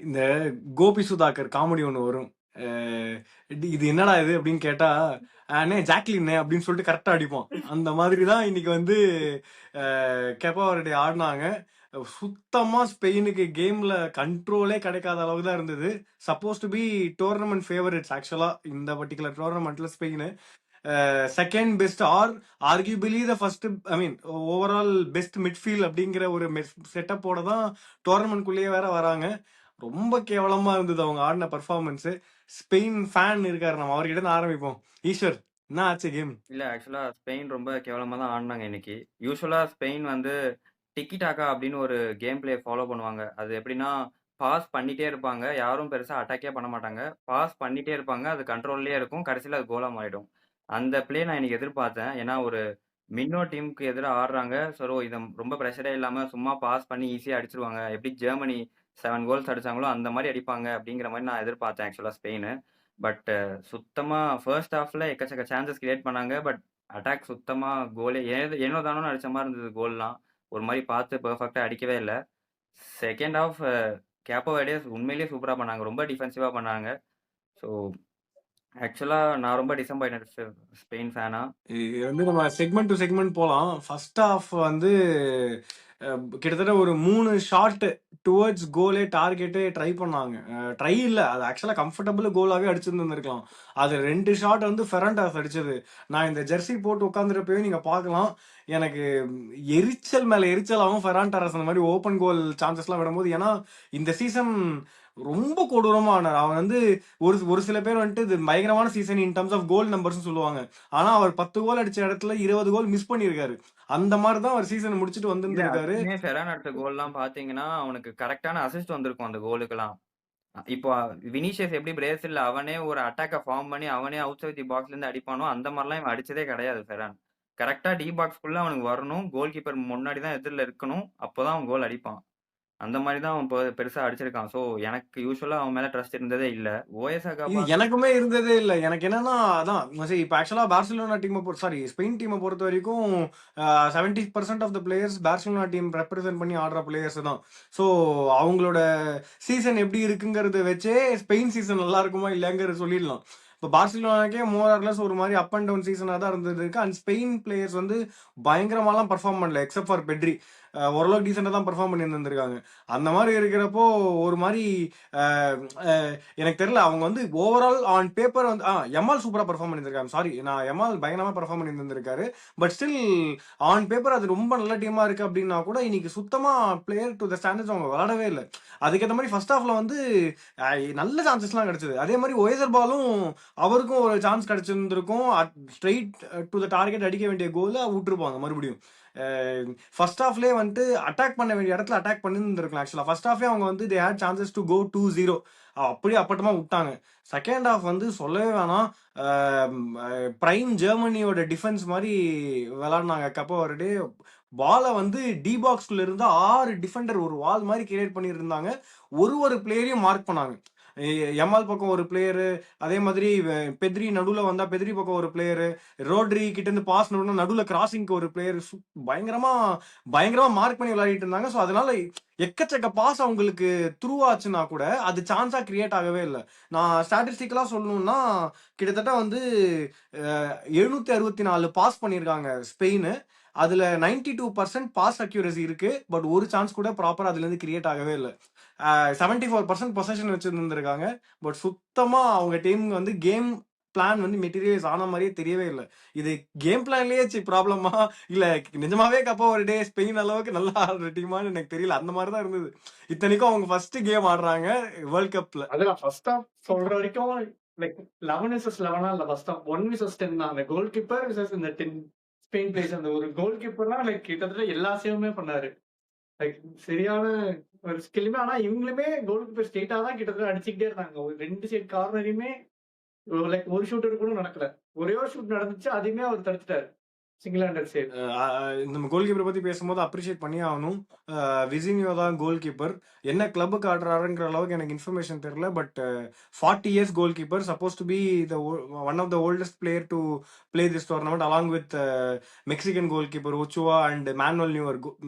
இந்த கோபி சுதாகர் காமெடி ஒன்று வரும். இது என்னடா இது அப்படின்னு கேட்டா, அண்ணே ஜாக்லின் அப்படின்னு சொல்லிட்டு கரெக்டா அடிப்போம். அந்த மாதிரி தான் இன்னைக்கு வந்து கெப்பா வர்டே ஆடினாங்க. சுத்தமா ஸ்பெயினுக்கு கேம்ல கண்ட்ரோலே கிடைக்காத அளவுக்கு தான் இருந்தது. Suppose to be tournament favourites actually இந்த பர்டிகுலர் டோர்னமெண்ட்ல Spain second best or arguably the first, I mean overall best midfield அப்படிங்கிற ஒரு செட்டப்போட தான் டோர்னமெண்ட்குள்ளேயே வேற வராங்க. ரொம்ப கேவலமா இருந்தது அவங்க ஆடின பர்ஃபார்மன்ஸ். ஸ்பெயின் ஃபேன் இருக்காரு, நம்ம அவர்கிட்ட இருந்து ஆரம்பிப்போம். ஈஸ்வர், என்ன ஆச்சு கேம்? இல்ல ஆக்சுவலா ஸ்பெயின் ரொம்ப கேவலமா தான் ஆடுனாங்க இன்னைக்கு. யூசுவலா ஸ்பெயின் வந்து டிக்கி டாக்கா அப்படின்னு ஒரு கேம் பிளே ஃபாலோ பண்ணுவாங்க. அது எப்படின்னா, பாஸ் பண்ணிட்டே இருப்பாங்க. யாரும் பெருசா அட்டாக்கே பண்ண மாட்டாங்க. பாஸ் பண்ணிட்டே இருப்பாங்க. அது கண்ட்ரோல்லயே இருக்கும். கடைசியில அது கோலா மாறிடும். அந்த பிளே நான் இன்னைக்கு எதிர்பார்த்தேன். ஏன்னா ஒரு மின்னோ டீமுக்கு எதிரா ஆடுறாங்க. ஸோ இத ரொம்ப பிரஷரே இல்லாம சும்மா பாஸ் பண்ணி ஈஸியா அடிச்சுருவாங்க. எப்படி ஜெர்மனி 7 கோல்ஸ் அடிச்சாங்களோ அந்த மாரி அடிப்பாங்க அப்படிங்கிற மாரி நான் எதிர்பார்த்தேன் ஆக்சுவலா ஸ்பெயினு. பட் சுத்தமா ஃபர்ஸ்ட் ஹாஃப்ல எக்கச்சக்க சான்சஸ் கிரியேட் பண்ணாங்க. பட் அட்டாக் சுத்தமா கோலே ஏனோ தானோன்னு அடிச்ச மாரி இருந்தது கோல்லாம். ஒரு மாரி பார்த்து பெர்ஃபெக்ட்டா அடிக்கவே இல்ல. செகண்ட் ஹாஃப் கேப்போ வெர்டே உண்மையிலேயே சூப்பரா பண்ணாங்க. ரொம்ப டிஃபென்சிவா பண்ணாங்க. ஸோ ஆக்சுவலா நான் ரொம்ப டிசப்பாயிண்டட் ஸ்பெயின் ஃபேனா. இது வந்து நம்ம செக்மெண்ட் டு செக்மெண்ட் போலாம். ஃபர்ஸ்ட் ஹாஃப் வந்து கிட்டத்தட்ட ஒரு 3 ஷாட் டுவர்ட்ஸ் கோலே டார்கெட்டே ட்ரை பண்ணாங்க. ட்ரை இல்ல, அது ஆக்சுவலா கம்ஃபர்டபுள் கோலாவே அடிச்சிருந்துருக்கலாம். அது 2 ஷாட் வந்து ஃபெரண்டாஸ் அடிச்சது. நான் இந்த ஜெர்சி போட்டு உட்காந்துருப்பவே நீங்க பார்க்கலாம். எனக்கு எரிச்சல் மேல எரிச்சலாகவும் ஃபெரான் டாரஸ் அந்த மாதிரி ஓப்பன் கோல் சான்சஸ்லாம் விடும்போது, ஏன்னா இந்த சீசன் ரொம்ப கொடூரமா ஆனார். அவன் வந்து ஒரு ஒரு சில பேர் வந்துட்டு இது பயங்கரமான season in terms of goal numbers சொல்லுவாங்க. ஆனா அவர் 10 கோல் அடிச்ச இடத்துல 20 கோல் மிஸ் பண்ணியிருக்காரு. அந்த மாதிரி தான் அவர் சீசன் முடிச்சுட்டு இல்ல வந்திருந்திருக்காரு. அதுவுமே ஃபெரான் அடிச்ச கோல்லாம் பார்த்தீங்கன்னா, அவனுக்கு கரெக்ட்டான அசிஸ்ட் வந்திருக்கும் அந்த கோலுக்கெல்லாம். இப்போ வினிஷியஸ் எப்படி பிரேசில்ல அவனே ஒரு அட்டாக்க ஃபார்ம் பண்ணி, அவனே அவுட் சைட் தி பாக்ஸ்லேருந்து அடிப்பானோ, அந்த மாரிலாம் இவன் அடிச்சதே கிடையாது ஃபெரான். கரெக்ட்டா டி பாக்ஸ்க்குள்ள அவனுக்கு வரணும். கோல் கீப்பர் முன்னாடி தான் எதிர்ல இருக்கணும். அப்பதான் அவன் கோல் அடிப்பான். அந்த மாரி தான் அவன் பெருசா அடிச்சிருக்கான். ஸோ எனக்கு யூசுவலா அவன் மேல ட்ரஸ்ட் இருந்ததே இல்ல. இது ஓயசாகாப்பா எனக்குமே இருந்ததே இல்ல. எனக்கு என்னன்னா, அதான் சரி, இப்ப ஆக்சுவலா பார்சிலோனா டீம சாரி ஸ்பெயின் டீம பொறுத்தவரைக்கும் 70% of the players Barcelona team represent பண்ணி ஆடுற பிளேயர்ஸ் தான். ஸோ அவங்களோட சீசன் எப்படி இருக்குங்கிறத வச்சே ஸ்பெயின் சீசன் நல்லா இருக்குமா இல்லையாங்கிறத சொல்லிடலாம். இப்போ பார்சிலோனாக்கே மோர் ஆர் லெஸ் ஒரு மாதிரி அப் அண்ட் டவுன் சீசனாக தான் இருந்தது. அண்ட் ஸ்பெயின் பிளேயர்ஸ் வந்து பயங்கரமாலாம் பர்ஃபார்ம் பண்ணல, எக்ஸப்ட் ஃபார் பெட்ரி. ஓரளவுக்கு டீசெண்டாக தான் பர்ஃபார்ம் பண்ணி இருந்திருக்காங்க. அந்த மாதிரி இருக்கிறப்போ ஒரு மாதிரி எனக்கு தெரியல, அவங்க வந்து ஓவரால் ஆன் பேப்பர் வந்து எமால் சூப்பரா பெர்ஃபார்ம் பண்ணியிருக்காங்க. சாரி, நான் எமால் பயங்கரமா பெர்ஃபார்ம் பண்ணியிருந்திருக்காரு. பட் ஸ்டில் ஆன் பேப்பர் அது ரொம்ப நல்ல டீமா இருக்கு அப்படின்னா கூட இன்னைக்கு சுத்தமா பிளேயர் டு த ஸ்டாண்டர்ட்ஸ் அவங்க விளையாடவே இல்லை. அதுக்கேற்ற மாதிரி ஃபர்ஸ்ட் ஹாஃப்ல வந்து நல்ல சான்சஸ்லாம் கிடைச்சது. அதே மாதிரி ஒயசர் பாலும் அவருக்கும் ஒரு சான்ஸ் கிடைச்சிருந்திருக்கும். ஸ்ட்ரெயிட் டு த டார்கெட் அடிக்க வேண்டிய கோலை விட்டுருப்பாங்க மறுபடியும். ஃபர்ஸ்ட் ஹாஃப்லேயே வந்துட்டு அட்டாக் பண்ண வேண்டிய இடத்துல அட்டாக் பண்ணியிருந்திருக்கலாம். ஆக்சுவலாக ஃபர்ஸ்ட் ஹாஃபே அவங்க வந்து they had chances to go 2-0, அப்படியே அப்பட்டமா விட்டாங்க. செகண்ட் ஹாஃப் வந்து சொல்லவே வேணாம். பிரைம் ஜெர்மனியோட டிஃபென்ஸ் மாதிரி விளாட்னாங்க. கப்போ வருடே பாலை வந்து டி பாக்ஸ்குள்ள இருந்து 6 டிஃபெண்டர் ஒரு வால் மாதிரி கிரியேட் பண்ணியிருந்தாங்க. ஒரு பிளேயரையும் மார்க் பண்ணாங்க. எமால் பக்கம் ஒரு பிளேயரு, அதே மாதிரி பெத்ரி நடுவில் வந்தா பெத்ரி பக்கம் ஒரு பிளேயரு, ரோட்ரி கிட்ட இருந்து பாஸ் நடுவில் கிராசிங்க்கு ஒரு பிளேயர், பயங்கரமா பயங்கரமா மார்க் பண்ணி விளையாடிட்டு இருந்தாங்க. ஸோ அதனால எக்கச்சக்க பாஸ் அவங்களுக்கு த்ரூ ஆச்சுன்னா கூட அது சான்ஸா கிரியேட் ஆகவே இல்லை. நான் ஸ்டாட்டிஸ்டிக்கலா சொல்லணும்னா கிட்டத்தட்ட வந்து 764 பாஸ் பண்ணியிருக்காங்க ஸ்பெயின். அதுல 92% பாஸ் அக்யூரசி இருக்கு. பட் ஒரு சான்ஸ் கூட ப்ராப்பரா அதுல இருந்து கிரியேட் ஆகவே இல்லை. 74% பொசஷன் வச்சிருந்திருக்காங்க. பட் சுத்தமா அவங்க டீம் வந்து கேம் பிளான் வந்து மெட்டீரியலைஸ் ஆன மாதிரியே தெரியவே இல்லை. இது கேம் பிளான்லயே ப்ராப்ளமா இல்ல நிஜமாவே கப்பா ஒரு டே ஸ்பெயின் அளவுக்கு நல்லா ஆடுற டீமான்னு எனக்கு தெரியல. அந்த மாதிரி தான் இருந்தது. இத்தனைக்கும் அவங்க ஃபர்ஸ்ட் கேம் ஆடுறாங்க வேர்ல்ட் கப்ல. அதுதான் ஃபர்ஸ்ட் ஹாஃப் சொல்ற வரைக்கும் லைக் 11 vs 11 இல்ல, ஃபர்ஸ்ட் ஹாஃப் 1 vs 10 தான். அந்த கோல் கீப்பர் vs இந்த 10 ஸ்பெயின் பிளேஸ். அந்த ஒரு கோல் கீப்பர்லாம் லைக் கிட்டத்தட்ட எல்லா சேவுமே பண்ணாரு. லைக் சரியான ஒரு ஸ்கில்லுமே. ஆனா இவங்களுமே கோல் கீப்பர் ஸ்ட்ரெயிட்டா தான் கிட்டத்தட்ட அடிச்சுக்கிட்டே இருந்தாங்க. ஒரு 2 சைடு கார்னரையுமே லைக் ஒரு ஷூட்டர் கூட நடக்கல. ஒரே ஒரு ஷூட் நடந்துச்சு, அதையுமே அவர் தடுத்துட்டாரு. Single handed save. நம்ம கோல் கீப்பரை பத்தி பேசும்போது அப்ரிஷியேட் பண்ணி ஆகணும். விசினியோ தான் கோல் கீப்பர். என்ன கிளப்புக்கு ஆடுறாருங்கிற அளவுக்கு எனக்கு இன்ஃபர்மேஷன் தெரியல. But 40 years goal keeper, suppose to be the one of the oldest player to play this tournament along with Mexican goal keeper Ochoa and Manuel Neuer,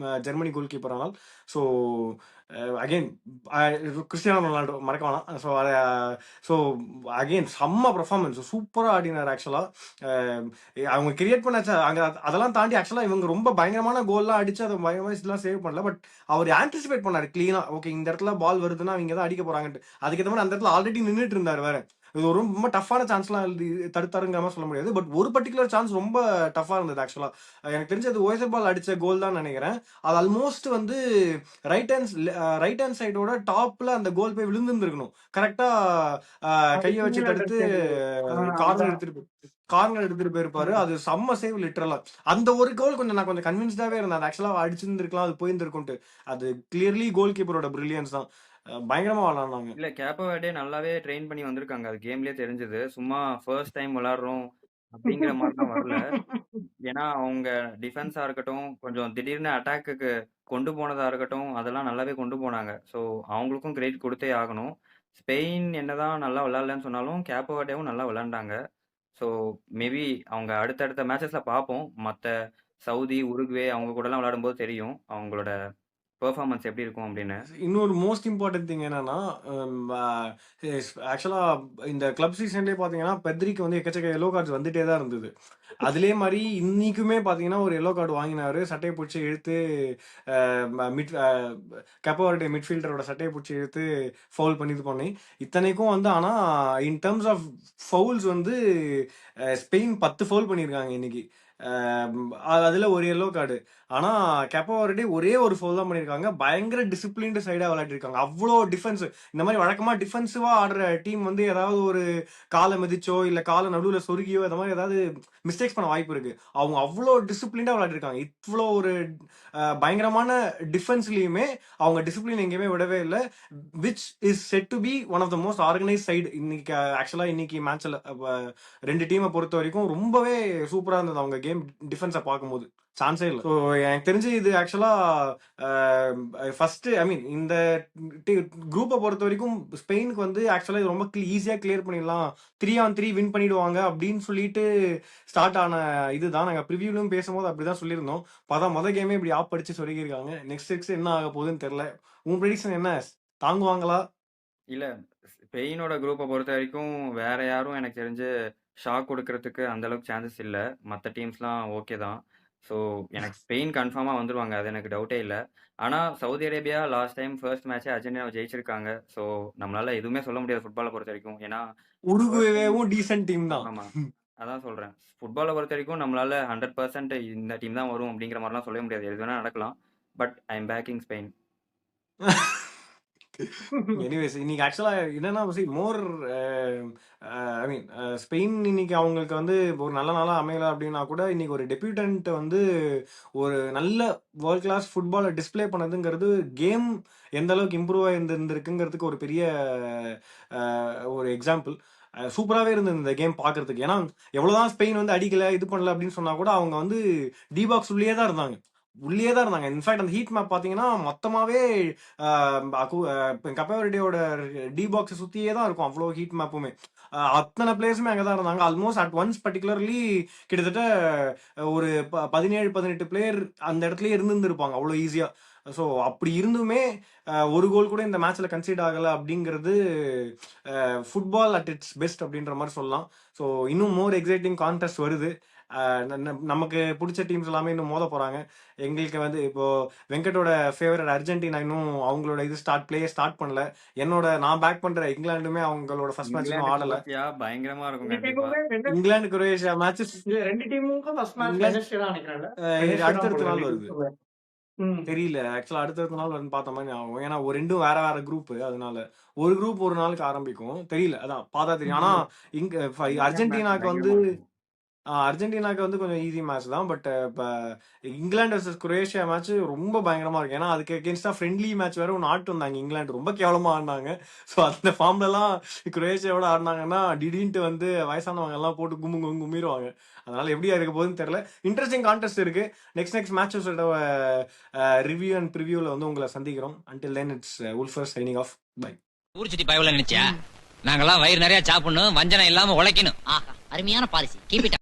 Germany goal keeper. ஆனால் so again Cristiano Ronaldo மறக்க வேணாம். So again செம்ம performance, சூப்பராக ஆடினார் ஆக்சுவலாக. அவங்க create பண்ண அங்கே அதெல்லாம் தாண்டி ஆக்சுவலாக இவங்க ரொம்ப பயங்கரமான கோல்லாம் அடிச்சு அதை பயங்கரமாக இதெல்லாம் சேவ் பண்ணல. பட் அவர் ஆன்டிசிபேட் பண்ணார் கிளீனாக, ஓகே இந்த இடத்துல பால் வருதுன்னா அவங்க தான் அடிக்க போறாங்கன்ட்டு. அதுக்கேற்ற மாதிரி அந்த இடத்துல ஆல்ரெடி நின்றுட்டு இருந்தார் வேற. இது ஒரு ரொம்ப டஃப்பான சான்ஸ்லாம் தடுத்தாருங்கிற மாதிரி சொல்ல முடியாது. பட் ஒரு பர்டிகுலர் சான்ஸ் ரொம்ப டஃப்பாக இருந்தது ஆக்சுவலாக. எனக்கு தெரிஞ்சு அது ஓஎஸ்எல் பால் அடிச்ச கோல் தான் நினைக்கிறேன். அது ஆல்மோஸ்ட் வந்து ரைட் ஹேண்ட் சைடோட டாப்ல அந்த கோல் போய் விழுந்துருந்துருக்கணும். கரெக்டா கையை வச்சு தடுத்து கார்னர் எடுத்துட்டு போயிருப்பாரு. அது செம்ம சேவ் லிட்டரலா. அந்த ஒரு கோல் நான் கொஞ்சம் கன்வின்ஸ்டாவே இருந்தேன், ஆக்சுவலா அடிச்சிருந்திருக்கலாம், அது போயிருந்திருக்கும்ட்டு. அது கிளியர்லி கோல் கீப்பரோட பிரில்லியன்ஸ் தான். பயங்கரமா விளாடுனாங்க. இல்ல கேப்போ வேர்டே நல்லாவே ட்ரெயின் பண்ணி வந்திருக்காங்க. அது கேம்லயே தெரிஞ்சது. சும்மா ஃபர்ஸ்ட் டைம் விளையாடுறோம் அப்படிங்கிற மாதிரிலாம் வரல. ஏன்னா அவங்க டிஃபென்ஸா இருக்கட்டும், கொஞ்சம் திடீர்னு அட்டாக்குக்கு கொண்டு போனதா இருக்கட்டும், அதெல்லாம் நல்லாவே கொண்டு போனாங்க. ஸோ அவங்களுக்கும் கிரெடிட் கொடுத்தே ஆகணும். ஸ்பெயின் என்னதான் நல்லா விளையாடலன்னு சொன்னாலும் கேப்போ வேர்டேவும் நல்லா விளையாண்டாங்க. ஸோ மேபி அவங்க அடுத்தடுத்த மேட்சஸ்ல பார்ப்போம். மற்ற சவுதி, உருகுவே அவங்க கூடலாம் விளையாடும்போது தெரியும் அவங்களோட பெர்ஃபார்மன்ஸ் எப்படி இருக்கும் அப்படின்னு. இன்னொரு மோஸ்ட் இம்பார்ட்டன்ட் திங் என்னன்னா, ஆக்சுவலா இந்த கிளப் சீசன்லேயே பார்த்தீங்கன்னா பெத்ரிக்கு வந்து எக்கச்சக்க எல்லோ கார்ட்ஸ் வந்துட்டே தான் இருந்தது. அதுலேயே மாதிரி இன்னைக்குமே பார்த்தீங்கன்னா ஒரு எல்லோ கார்டு வாங்கினாரு, சட்டையை பிடிச்சி இழுத்து மிட் கேப்போ வெர்டே மிட்ஃபீல்டரோட சட்டையை பிடிச்சி இழுத்து ஃபவுல் பண்ணி இது பண்ணி இத்தனைக்கும் வந்து. ஆனால் இன் டர்ம்ஸ் ஆஃப் ஃபவுல்ஸ் வந்து ஸ்பெயின் 10 ஃபவுல் பண்ணியிருக்காங்க இன்னைக்கு. அதுல ஒரு எல்லோ கார்டு. ஆனா கேப்போ வெர்டே ஒரே ஒரு ஃபவுல் தான் பண்ணியிருக்காங்க. பயங்கர டிசிப்ளின்டு சைடா விளையாடிருக்காங்க. அவ்வளோ டிஃபென்ஸ். இந்த மாதிரி வழக்கமா டிஃபென்சிவா ஆடுற டீம் வந்து ஏதாவது ஒரு காலை மிதிச்சோ இல்ல காலை நடுவில் சொருகியோ இந்த மாதிரி ஏதாவது மிஸ்டேக்ஸ் பண்ண வாய்ப்பு இருக்கு. அவங்க அவ்வளோ டிசிப்ளின்டா விளையாடிருக்காங்க. இவ்வளோ ஒரு பயங்கரமான டிஃபென்ஸ்லயுமே அவங்க டிசிப்ளின் எங்கேயுமே விடவே இல்லை. Which is set to be one of the most organise side இன்னைக்கு. ஆக்சுவலா இன்னைக்கு மேட்ச்ல ரெண்டு டீமை பொறுத்த வரைக்கும் ரொம்பவே சூப்பரா இருந்தது அவங்க கேம் டிஃபென்ஸை பார்க்கும்போது. சான்ஸே இல்லை. ஸோ எனக்கு தெரிஞ்சு இது ஆக்சுவலா ஃபர்ஸ்ட் ஐ மீன் இந்த குரூப்பை பொறுத்த வரைக்கும் ஸ்பெயினுக்கு வந்து ஆக்சுவலா இது ரொம்ப ஈஸியா கிளியர் பண்ணிடலாம், 3-on-3 வின் பண்ணிடுவாங்க அப்படின்னு சொல்லிட்டு ஸ்டார்ட் ஆன இதுதான். நாங்கள் ப்ரிவியூலும் பேசும்போது அப்படிதான் சொல்லியிருந்தோம். மொதல் கேமே இப்படி ஆப் அடிச்சு சொல்லியிருக்காங்க. நெக்ஸ்ட் என்ன ஆக போகுதுன்னு தெரியல. உன் ப்ரெடிக்ஷன் என்ன? தாங்குவாங்களா? இல்ல ஸ்பெயினோட குரூப்பை பொறுத்த வரைக்கும் வேற யாரும் எனக்கு தெரிஞ்சு ஷாக் கொடுக்கறதுக்கு அந்த அளவுக்கு சான்சஸ் இல்லை. மற்ற டீம்ஸ்லாம் ஓகே தான். ஸோ எனக்கு ஸ்பெயின் கன்ஃபார்மாக வந்துருவாங்க, அது எனக்கு டவுட்டே இல்லை. ஆனால் Saudi Arabia last time first மேட்சே அர்ஜென்டினாவை ஜெயிச்சிருக்காங்க. ஸோ நம்மளால எதுவுமே சொல்ல முடியாது ஃபுட்பாலை பொறுத்த வரைக்கும். ஏன்னா உருகுவேவும் டீசன்ட் டீம் தான். ஆமா அதான் சொல்றேன். ஃபுட்பாலை பொறுத்த வரைக்கும் நம்மளால 100% இந்த டீம் தான் வரும் அப்படிங்கிற மாதிரிலாம் சொல்ல முடியாது. எது வேணா நடக்கலாம். But I am backing Spain. Anyways இன்னைக்கு ஆக்சுவலா என்னன்னா மோர் ஐ மீன் ஸ்பெயின் இன்னைக்கு அவங்களுக்கு வந்து ஒரு நல்ல நாளா அமையல அப்படின்னா கூட இன்னைக்கு ஒரு டெபியூட்டன்ட் வந்து ஒரு நல்ல வேர்ல்ட் கிளாஸ் ஃபுட்பாலை டிஸ்பிளே பண்ணதுங்கிறது கேம் எந்த அளவுக்கு இம்ப்ரூவ் ஆயிருந்துருக்குங்கிறதுக்கு ஒரு பெரிய ஒரு எக்ஸாம்பிள். சூப்பராகவே இருந்தது இந்த கேம் பார்க்கறதுக்கு. ஏன்னா எவ்வளோதான் ஸ்பெயின் வந்து அடிக்கல இது பண்ணல அப்படின்னு சொன்னா கூட அவங்க வந்து டி பாக்ஸ் உள்ளே தான் இருந்தாங்க. இன்ஃபேக்ட் அந்த ஹீட் மேப் பார்த்தீங்கன்னா மொத்தமாகவே கேப்போ வெர்டேயோட டி பாக்ஸை சுற்றியே தான் இருக்கும். அவ்வளோ ஹீட் மேப்புமே அத்தனை பிளேயர்ஸுமே அங்கே தான் இருந்தாங்க. ஆல்மோஸ்ட் அட் ஒன்ஸ் பர்டிகுலர்லி கிட்டத்தட்ட ஒரு 17-18 பிளேயர் அந்த இடத்துலயே இருந்திருப்பாங்க அவ்வளோ ஈஸியாக. ஸோ அப்படி இருந்துமே ஒரு கோல் கூட இந்த மேட்ச்சில் கன்சீட் ஆகலை அப்படிங்கிறது ஃபுட்பால் அட் இட்ஸ் பெஸ்ட் அப்படின்ற மாதிரி சொல்லலாம். ஸோ இன்னும் மோர் எக்ஸைட்டிங் கான்டெஸ்ட் வருது. நமக்கு பிடிச்ச டீம்ஸ் எல்லாமே இன்னும் மோத போறாங்க. எங்களுக்கு வந்து இப்போ வெங்கட்டோட ஃபேவரட் அர்ஜென்டினா இன்னும் அவங்களோட இது ஸ்டார்ட் பண்ணல. நான் பேக் பண்ற இங்கிலாந்துமே அவங்களோட ஃபர்ஸ்ட் மேட்ச் இன்னும் ஆடல. பயங்கரமா இருக்கும். இங்கிலாந்து குரோவேஷியா மேட்சஸ் ரெண்டு டீமுக்கும் ஃபர்ஸ்ட் மேட்ச் அடுத்தடுத்த நாள் வருது. தெரியல ஆக்சுவலா அடுத்தடுத்த நாள் வந்து பார்த்த மாதிரி ஆகும். ஏன்னா ஒரு ரெண்டும் வேற வேற குரூப், அதனால ஒரு குரூப் ஒரு நாளுக்கு ஆரம்பிக்கும். தெரியல, அதான் பார்த்தா தெரியும். ஆனா அர்ஜென்டினாக்கு வந்து கொஞ்சம் ஈஸி மேட்ச் தான். பட் இப்போ இங்கிலாந்து வர்சஸ் குரோவேஷியா மேட்ச் ரொம்ப பயங்கரமா இருக்கு. ஏன்னா அதுக்கு அகேன்ஸ்டா ஃப்ரெண்ட்லி மேட்ச் வேற ஒன்று ஆட்டு வந்தாங்க. இங்கிலாந்து ரொம்ப கேவலமா ஆடினாங்க. ஸோ அந்த ஃபார்ம்லலாம் குரோவேஷியாவோட ஆடினாங்கன்னா திடீர்னு வந்து வயசானவங்க எல்லாம் போட்டு கும்பிடுவாங்க. அதனால எப்படியா இருக்க போகுதுன்னு தெரியல. இன்ட்ரெஸ்டிங் கான்டெஸ்ட் இருக்கு. நெக்ஸ்ட் மேட்சஸோட ரிவ்யூ அண்ட் ப்ரிவியூல வந்து உங்களை சந்திக்கிறோம். அன்டில் தென் இட்ஸ் உல்ஃபர் சைனிங் ஆஃப். பை. ஊர் சுத்தி பயவுல நினைச்சியா? நாங்கெல்லாம் வயிறு நிறைய சாப்பிடணும், வஞ்சனம் இல்லாம உழைக்கணும். ஆஹா, அருமையான பாலிசி. Keep it